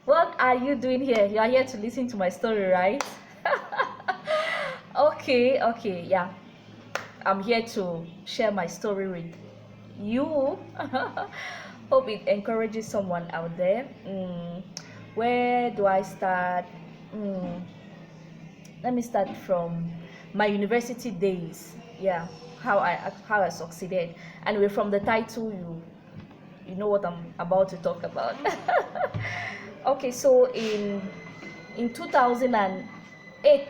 What are you doing here? You are here to listen to my story, right? Okay, yeah. I'm here to share my story with you. Hope it encourages someone out there. Where do I start? Mm, Let me start from my university days. Yeah, how I succeeded. Anyway, from the title, you know what I'm about to talk about. Okay, so in 2008,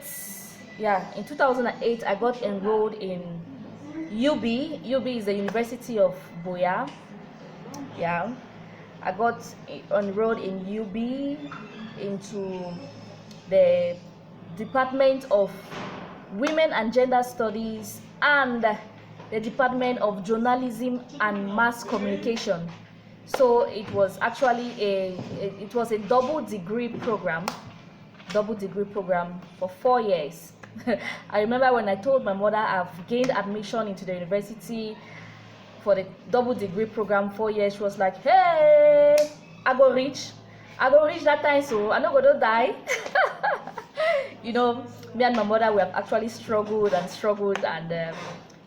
yeah, in 2008 I got enrolled in UB. UB is the University of Boya. Yeah, I got enrolled in UB into the Department of Women and Gender Studies and the Department of Journalism and Mass Communication. So it was actually it was a double degree program for 4 years. I remember when I told my mother I've gained admission into the university for the double degree program 4 years. She was like, hey, I go reach that time, so I'm not gonna die. You know, me and my mother, we have actually struggled, and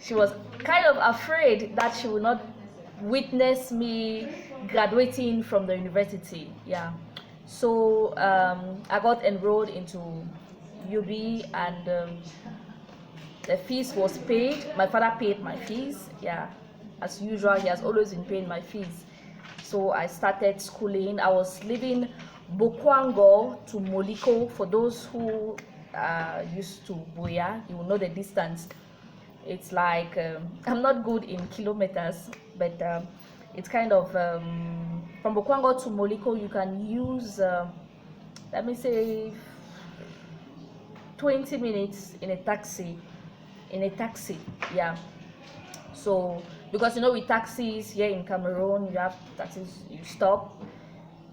she was kind of afraid that she would not witness me graduating from the university. Yeah, so I got enrolled into UB, and the fees was paid. My father paid my fees. Yeah, as usual, he has always been paying my fees. So I started schooling. I was living Bokwango to Moliko. For those who are used to Boya, you will know the distance. It's like I'm not good in kilometers, but it's kind of from Bokwango to Moliko. You can use let me say 20 minutes in a taxi. Yeah. So because you know with taxis here in Cameroon, you have taxis, you stop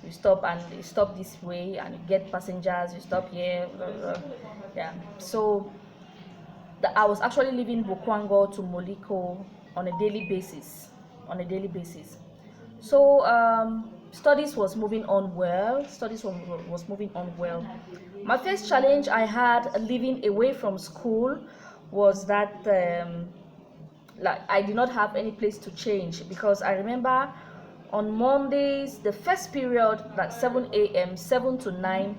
and you stop this way and you get passengers, you stop here, blah, blah, blah. Yeah. So I was actually leaving Bokwango to Moliko on a daily basis. So studies was moving on well. Was moving on well. My first challenge I had living away from school was that like I did not have any place to change, because I remember on Mondays, the first period, like 7 a.m., 7 to 9,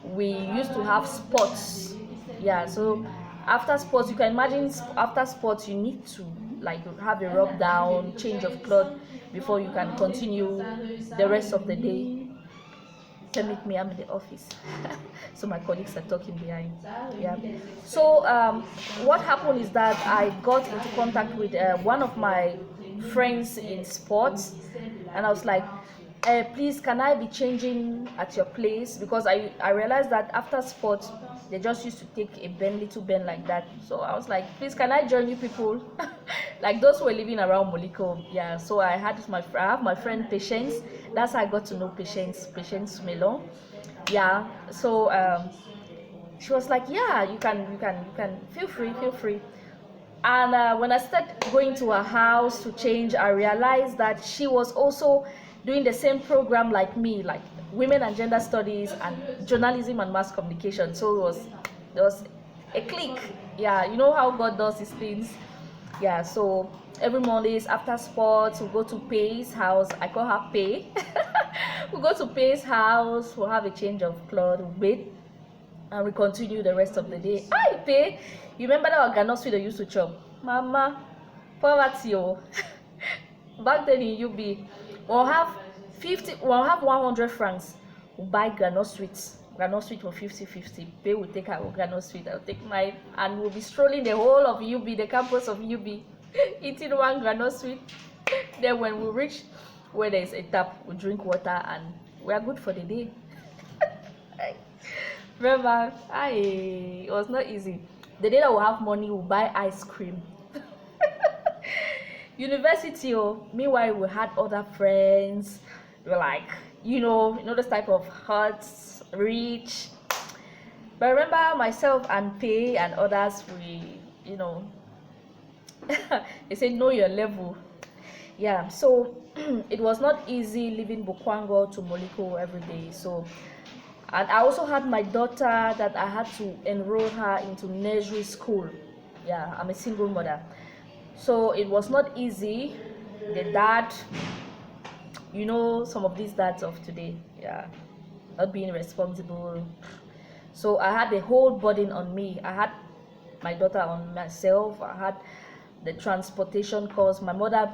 we used to have sports. Yeah, so after sports, you can imagine after sports, you need to like have a rub down, change of clothes before you can continue the rest of the day. Permit me, I'm in the office. So my colleagues are talking behind. Yeah. So what happened is that I got into contact with one of my friends in sports, and I was like, please, can I be changing at your place? Because I realized that after sports, they just used to take a little bend like that. So I was like, please, can I join you people? Like those who were living around Moliko. Yeah, so I have my friend Patience. That's how I got to know Patience Melon. Yeah, so she was like, yeah, you can feel free. And when I started going to her house to change, I realized that she was also doing the same program like me, like women and gender studies and journalism and mass communication. So there was a click. Yeah, you know how God does his things. Yeah, so every Mondays after sports, we go to Pay's house. I call her Pay. We go to Pay's house, we'll have a change of clothes, we bathe, and we continue the rest of the day. Hi, Pay. You remember that organos we used to chop? Mama, poverty, oh. Back then in UB, we'll have 100 francs. We'll buy granola sweets for 50-50. Pay will take our granola sweet, I'll take mine, and we'll be strolling the whole of UB, the campus of UB, eating one granola sweet. Then when we reach where there is a tap, we drink water and we are good for the day. Remember, it was not easy. The day that we'll have money, we'll buy ice cream. University, meanwhile we had other friends. We were like, you know this type of hot, rich. But I remember myself and Pay and others, we, they say know your level. Yeah, so it was not easy leaving Bukwango to Moliko every day. So, and I also had my daughter that I had to enroll her into nursery school. Yeah, I'm a single mother, so it was not easy. The dad, some of these dads of today, yeah, not being responsible. So I had the whole burden on me. I had my daughter on myself. I had the transportation cost. My mother,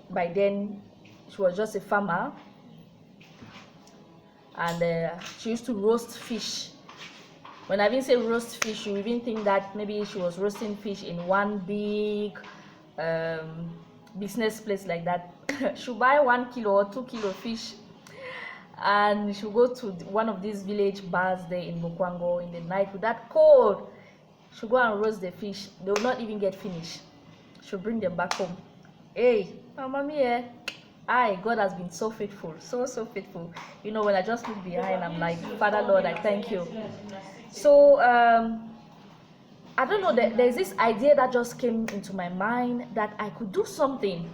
by then, she was just a farmer, and she used to roast fish. When I even say roast fish, you even think that maybe she was roasting fish in one big business place like that. She'll buy 1 kilo or 2 kilo fish, and she'll go to one of these village bars there in Bukwango in the night with that cold. She'll go and roast the fish. They will not even get finished. She'll bring them back home. Hey, Mama Mia, God has been so faithful, so faithful. When I just look behind, I'm like, Father Lord, I thank you. So I don't know, there's this idea that just came into my mind that I could do something,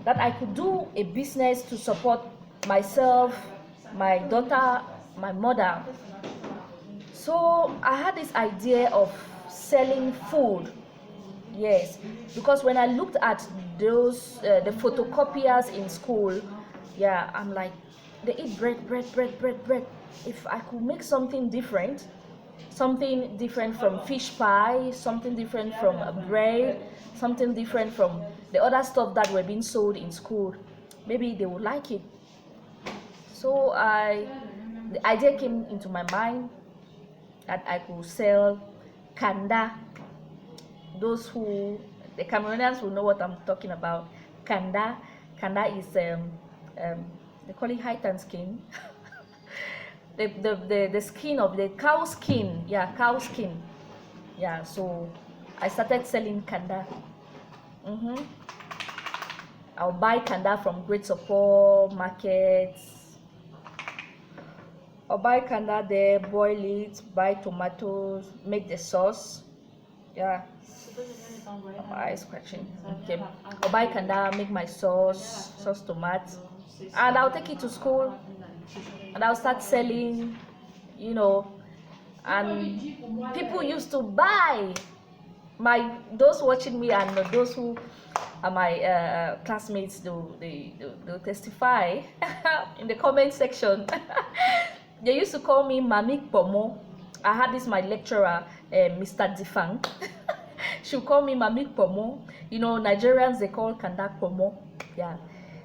that I could do a business to support myself, my daughter, my mother. So I had this idea of selling food. Yes, because when I looked at those the photocopiers in school, yeah, I'm like, they eat bread. If I could make something different from fish pie, something different from bread, something different from the other stuff that were being sold in school, maybe they would like it. So the idea came into my mind that I could sell Kanda. The Cameroonians will know what I'm talking about. Kanda is they call it height and skin. the skin of the cow skin. Yeah, cow skin. Yeah, so I started selling Kanda. I'll buy Kanda from Great Support markets. I'll buy Kanda there, boil it, buy tomatoes, make the sauce. Yeah, my eyes scratching. Okay, I'll buy Kanda, make my sauce tomato, and I'll take it to school, and I'll start selling, and people used to buy. Those watching me and those who are my classmates, they'll testify in the comment section. They used to call me Mamik Pomo. I had this, my lecturer, Mr. Difang. She'll call me Mamik Pomo. Nigerians, they call Kanda Pomo. Yeah.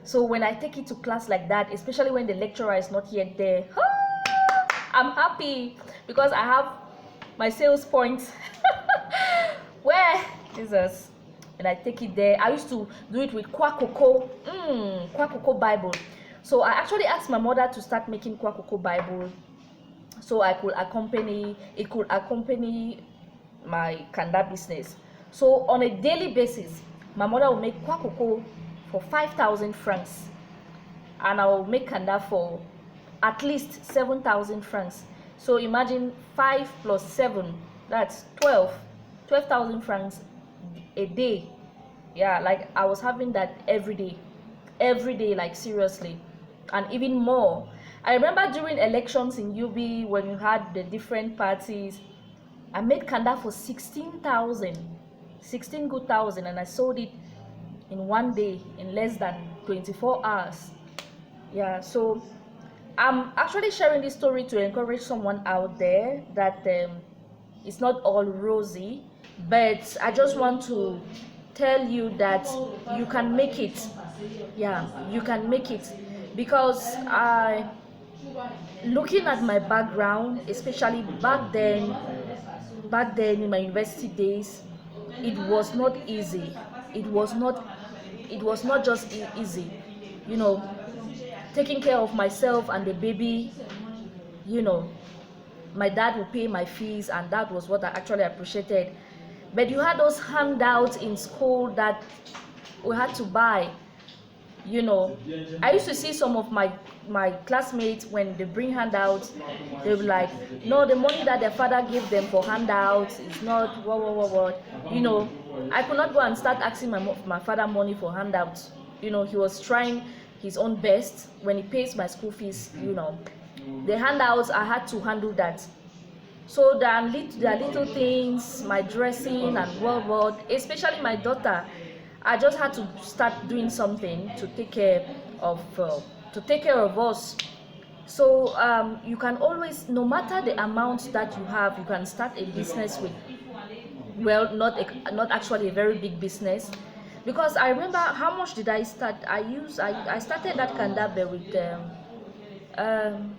So when I take it to class like that, especially when the lecturer is not yet there, I'm happy because I have my sales point. Where, Jesus, when I take it there, I used to do it with Kwakoko Bible. So I actually asked my mother to start making Kwakoko Bible, so it could accompany my Kanda business. So on a daily basis, my mother will make Kwakoko for 5,000 francs, and I will make Kanda for at least 7,000 francs. So imagine 5 plus 7, that's 12,000 francs a day. Yeah, like I was having that every day, like seriously, and even more. I remember during elections in UB, when you had the different parties, I made Kanda for 16,000, 16 good thousand, and I sold it in one day, in less than 24 hours. Yeah, so I'm actually sharing this story to encourage someone out there that it's not all rosy, but I just want to tell you that you can make it. Yeah, you can make it, because looking at my background, especially back then in my university days, it was not easy. It was not just easy, taking care of myself and the baby. My dad would pay my fees, and that was what I actually appreciated. But you had those handouts in school that we had to buy. I used to see some of my classmates, when they bring handouts, they were like, no, the money that their father gave them for handouts is not what. I could not go and start asking my father money for handouts. he was trying his own best. When he pays my school fees, the handouts, I had to handle that. So there are little things, my dressing and what, especially my daughter. I just had to start doing something to take care of us. So you can always, no matter the amount that you have, you can start a business with, well, not actually a very big business, because I remember how much did I start. I started that Kanda with um,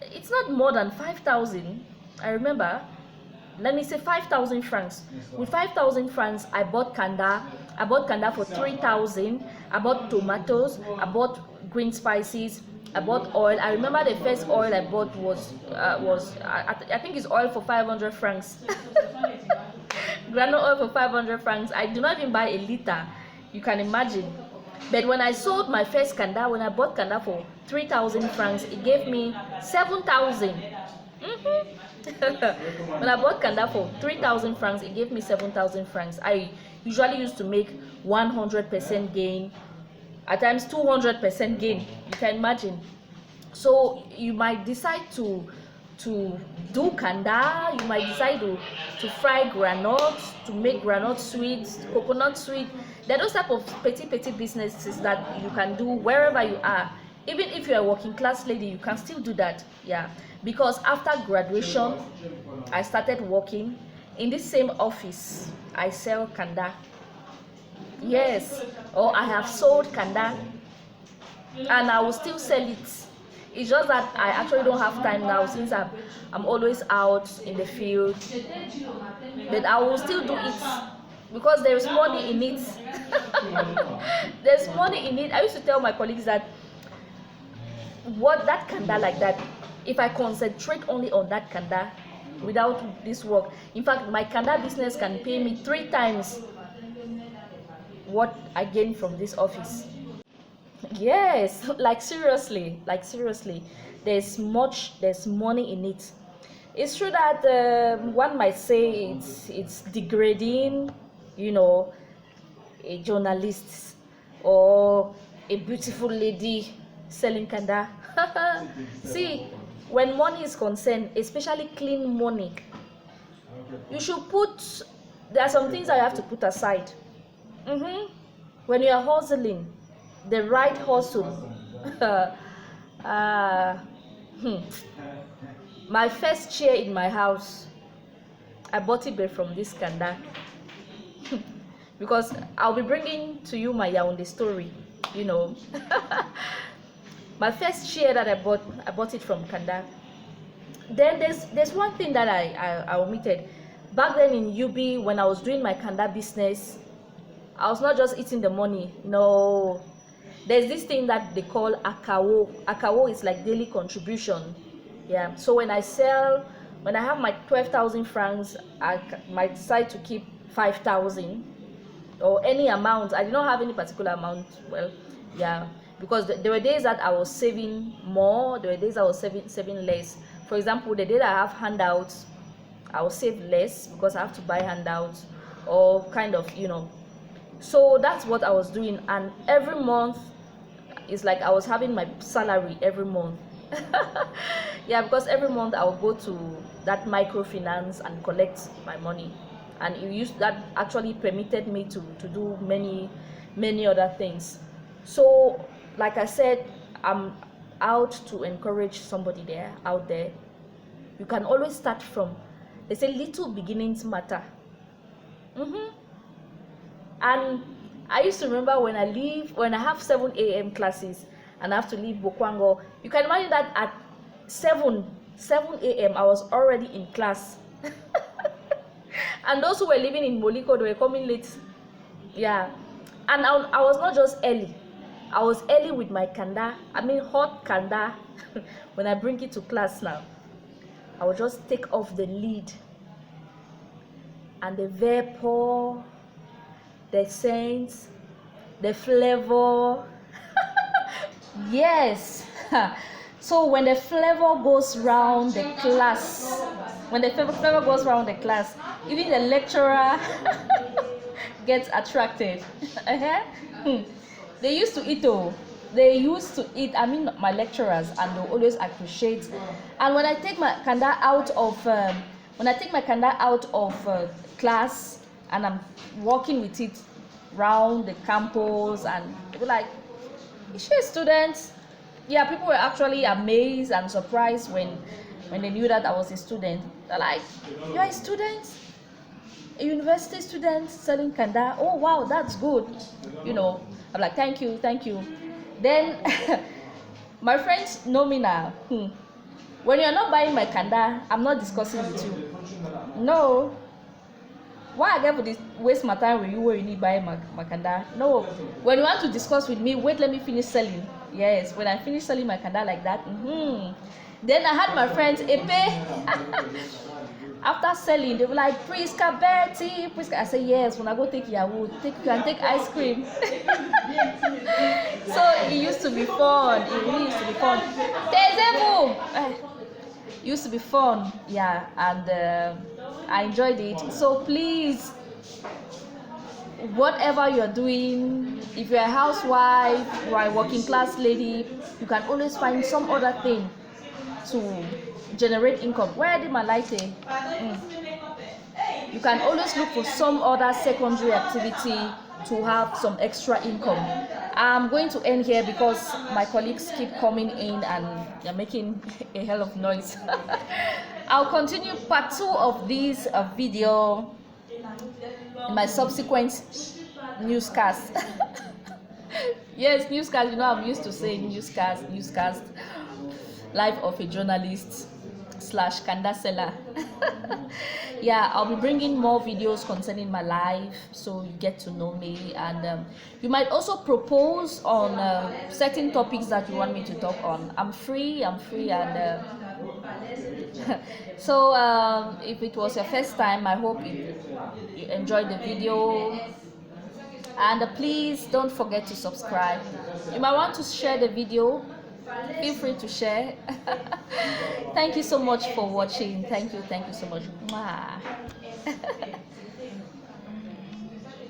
it's not more than 5,000. I remember, let me say 5,000 francs. With 5,000 francs, I bought Kanda. I bought Kanda for 3,000. I bought tomatoes. I bought green spices. I bought oil. I remember the first oil I bought was I think it's oil for 500 francs. Granola oil for 500 francs. I do not even buy a liter. You can imagine. But when I sold my first Kanda, when I bought Kanda for 3,000 francs, it gave me 7,000. When I bought Kanda for 3,000 francs, it gave me 7,000 francs. I usually used to make 100% gain, at times 200% gain. You can imagine. So you might decide to do Kanda, you might decide to fry granules, to make granite sweets, coconut sweet. There are those type of petty businesses that you can do wherever you are. Even if you're a working class lady, you can still do that. Yeah, because after graduation, I started working in this same office. I sell Kanda. Yes, or I have sold Kanda, and I will still sell it. It's just that I actually don't have time now, since I'm always out in the field. But I will still do it because there's money in it. There's money in it. I used to tell my colleagues that that Kanda like that, if I concentrate only on that Kanda without this work, in fact, my Kanda business can pay me 3 times what I gain from this office. Yes, like seriously, there's money in it. It's true that one might say it's degrading, a journalist or a beautiful lady selling Kanda. See, when money is concerned, especially clean money, you should there are some things that you have to put aside. When you are hustling, the right hustle. My first chair in my house, I bought it from this Kanda. Because I'll be bringing to you my Yaoundé story, My first chair that I bought it from Kanda. Then there's one thing that I omitted. Back then in UB, when I was doing my Kanda business, I was not just eating the money. No, there's this thing that they call akawo. Akawo is like daily contribution. Yeah. So when I have my 12,000 francs, I might decide to keep 5,000 or any amount. I did not have any particular amount. Well, yeah, because there were days that I was saving more. There were days I was saving less. For example, the day that I have handouts, I will save less because I have to buy handouts, or kind of, So that's what I was doing, and every month it's like I was having my salary every month. Yeah, because every month I will go to that microfinance and collect my money, and that actually permitted me to do many other things. So like I said, I'm out to encourage somebody out there. You can always start from, they say little beginnings matter. And I used to remember when I have 7 a.m. classes and I have to leave Bokwango. You can imagine that at 7 a.m. I was already in class. And those who were living in Moliko, they were coming late. Yeah. And I was not just early. I was early with my Kanda. Hot Kanda. When I bring it to class now, I will just take off the lid. And the vapor, the scent, the flavor. Yes. So when the flavor goes round the class, even the lecturer gets attracted. They used to eat, oh. They used to eat. I mean, my lecturers, and they always appreciate. And when I take my Kanda out of class, and I'm walking with it round the campus, and they were like, "Is she a student?" Yeah, people were actually amazed and surprised when they knew that I was a student. They're like, "You're a student? A university student selling Kanda? Oh wow, that's good." You know, I'm like, "Thank you, thank you." Then my friends know me now. When you're not buying my Kanda, I'm not discussing with you. No. Why I get for this waste my time with you when you need buy my Kanda? No. When you want to discuss with me, wait, let me finish selling. Yes, when I finish selling my Kanda like that, then I had my friends Epe. After selling, they were like, "Priska, Betty, Priska." I say, "Yes, when I go take Yahoo, you can take ice cream." So it used to be fun. It really used to be fun. Used to be fun, yeah, and I enjoyed it. So please, whatever you're doing, if you're a housewife, you are a working class lady, you can always find some other thing to generate income. Where did my lighting? You can always look for some other secondary activity to have some extra income. I'm going to end here because my colleagues keep coming in and they're making a hell of noise. I'll continue part 2 of this video in my subsequent newscast. Yes, newscast, you know, I'm used to saying newscast, life of a journalist / Kanda seller. Yeah, I'll be bringing more videos concerning my life, so you get to know me, and you might also propose on certain topics that you want me to talk on. I'm free, and so if it was your first time, I hope you enjoyed the video, and please don't forget to subscribe. You might want to share the video. Feel free to share. Thank you so much for watching. Thank you so much. Mwah.